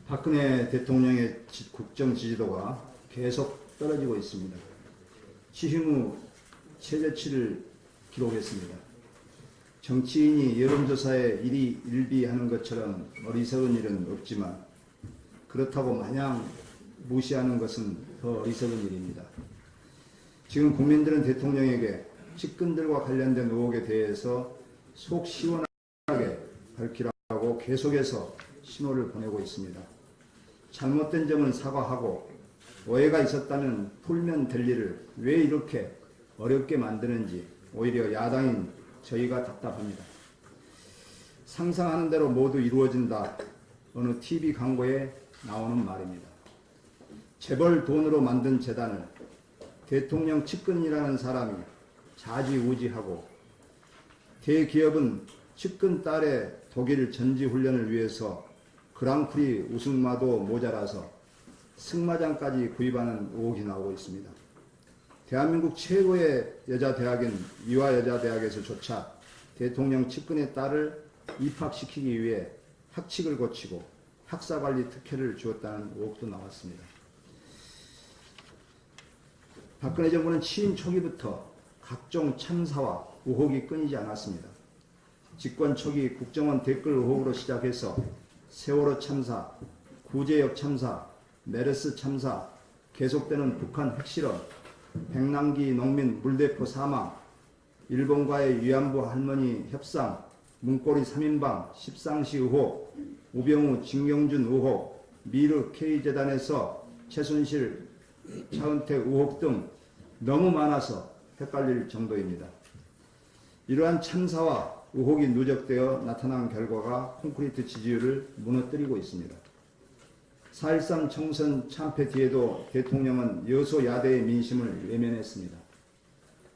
박근혜 대통령의 국정 지지도가 계속 떨어지고 있습니다. 취임 후 최저치를 기록했습니다. 정치인이 여론조사에 일비하는 것처럼 어리석은 일은 없지만 그렇다고 마냥 무시하는 것은 더 어리석은 일입니다. 지금 국민들은 대통령에게 측근들과 관련된 의혹에 대해서 속 시원하게 밝히라고 계속해서 신호를 보내고 있습니다. 잘못된 점은 사과하고 오해가 있었다면 풀면 될 일을 왜 이렇게 어렵게 만드는지 오히려 야당인 저희가 답답합니다. 상상하는 대로 모두 이루어진다. 어느 TV 광고에 나오는 말입니다. 재벌 돈으로 만든 재단을 대통령 측근이라는 사람이 좌지우지하고 대기업은 측근 딸의 독일 전지훈련을 위해서 그랑프리 우승마도 모자라서 승마장까지 구입하는 의혹이 나오고 있습니다. 대한민국 최고의 여자대학인 이화여자대학에서조차 대통령 측근의 딸을 입학시키기 위해 학칙을 고치고 학사관리 특혜를 주었다는 의혹도 나왔습니다. 박근혜 정부는 취임 초기부터 각종 참사와 의혹이 끊이지 않았습니다. 집권 초기 국정원 댓글 의혹으로 시작해서 세월호 참사, 구제역 참사, 메르스 참사, 계속되는 북한 핵실험, 백남기 농민 물대포 사망, 일본과의 위안부 할머니 협상, 문고리 3인방, 십상시 의혹, 우병우, 진경준 의혹, 미르 K재단에서 최순실, 차은택 의혹 등 너무 많아서 헷갈릴 정도입니다. 이러한 참사와 의혹이 누적되어 나타난 결과가 콘크리트 지지율을 무너뜨리고 있습니다. 4.13 총선 참패 뒤에도 대통령은 여소야대의 민심을 외면했습니다.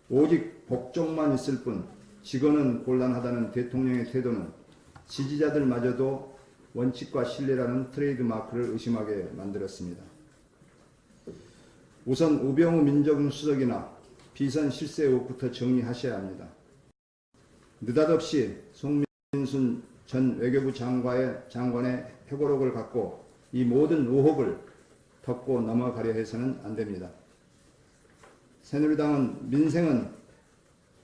오직 복종만 있을 뿐 직언은 곤란하다는 대통령의 태도는 지지자들마저도 원칙과 신뢰라는 트레이드마크를 의심하게 만들었습니다. 우선 우병우 민정수석이나 비선 실세 의혹부터 정리하셔야 합니다. 느닷없이 송민순 전 외교부 장관의 회고록을 갖고 이 모든 의혹을 덮고 넘어가려 해서는 안 됩니다. 새누리당은 민생은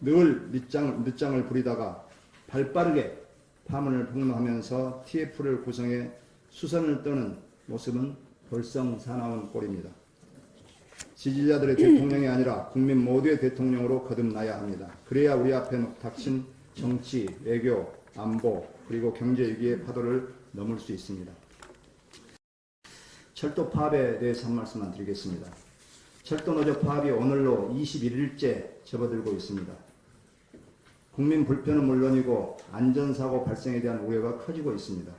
늘 늦장을 부리다가 발빠르게 파문을 폭로하면서 TF를 구성해 수선을 떠는 모습은 벌써 사나운 꼴입니다. 지지자들의 대통령이 아니라 국민 모두의 대통령으로 거듭나야 합니다. 그래야 우리 앞에 닥친 정치, 외교, 안보, 그리고 경제 위기의 파도를 넘을 수 있습니다. 철도 파업에 대해서 한 말씀만 드리겠습니다. 철도노조 파업이 오늘로 21일째 접어들고 있습니다. 국민 불편은 물론이고 안전사고 발생에 대한 우려가 커지고 있습니다.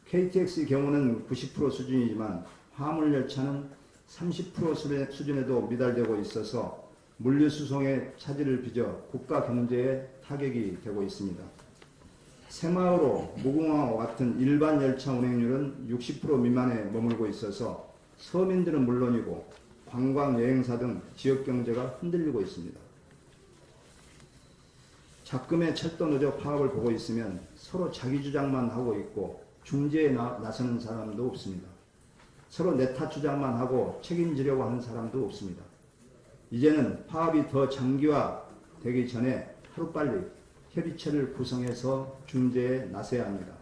KTX의 경우는 90% 수준이지만 화물열차는 30% 수준에도 미달되고 있어서 물류수송의 차질을 빚어 국가 경제에 타격이 되고 있습니다. 새마을호, 무궁화호 같은 일반 열차 운행률은 60% 미만에 머물고 있어서 서민들은 물론이고 관광, 여행사 등 지역 경제가 흔들리고 있습니다. 작금의 철도노조 파업을 보고 있으면 서로 자기 주장만 하고 있고 중재에 나서는 사람도 없습니다. 서로 내탓 주장만 하고 책임지려고 하는 사람도 없습니다. 이제는 파업이 더 장기화되기 전에 하루빨리 협의체를 구성해서 중재에 나서야 합니다.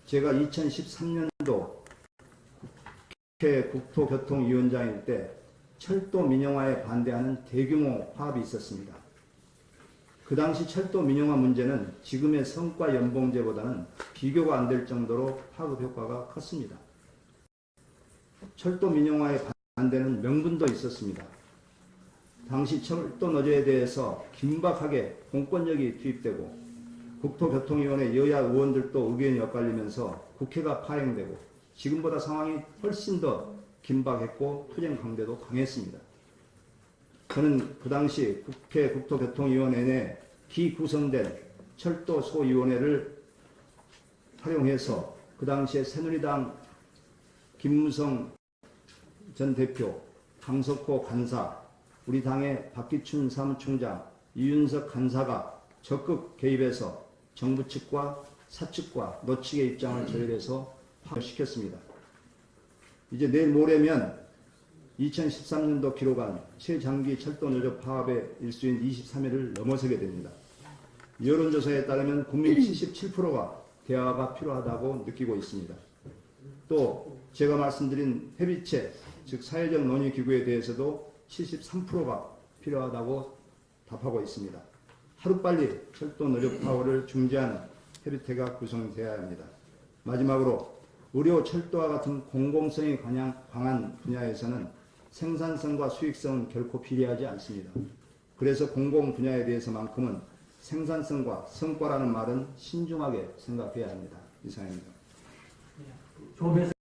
제가 2013년도 국회 국토교통위원장일 때 철도 민영화에 반대하는 대규모 파업이 있었습니다. 그 당시 철도 민영화 문제는 지금의 성과 연봉제보다는 비교가 안 될 정도로 파급 효과가 컸습니다. 철도 민영화에 반대는 명분도 있었습니다. 당시 철도 노조에 대해서 긴박하게 공권력이 투입되고 국토교통위원회 여야 의원들도 의견이 엇갈리면서 국회가 파행되고 지금보다 상황이 훨씬 더 긴박했고 투쟁 강도도 강했습니다. 저는 그 당시 국회 국토교통위원회 내 기구성된 철도 소위원회를 활용해서 그 당시에 새누리당 김무성 전 대표, 강석호 간사, 우리 당의 박기춘 사무총장, 이윤석 간사가 적극 개입해서 정부 측과 사측과 노측의 입장을 조율해서 파업시켰습니다. 이제 내일 모레면 2013년도 기록한 최장기 철도노조 파업의 일수인 23일을 넘어서게 됩니다. 여론조사에 따르면 국민 77%가 대화가 필요하다고 느끼고 있습니다. 또 제가 말씀드린 협의체, 즉 사회적 논의기구에 대해서도 73%가 필요하다고 답하고 있습니다. 하루빨리 철도노조 파업을 중지하는 협의체가 구성되어야 합니다. 마지막으로 의료, 철도와 같은 공공성이 강한 분야에서는 생산성과 수익성은 결코 비례하지 않습니다. 그래서 공공 분야에 대해서만큼은 생산성과 성과라는 말은 신중하게 생각해야 합니다. 이상입니다.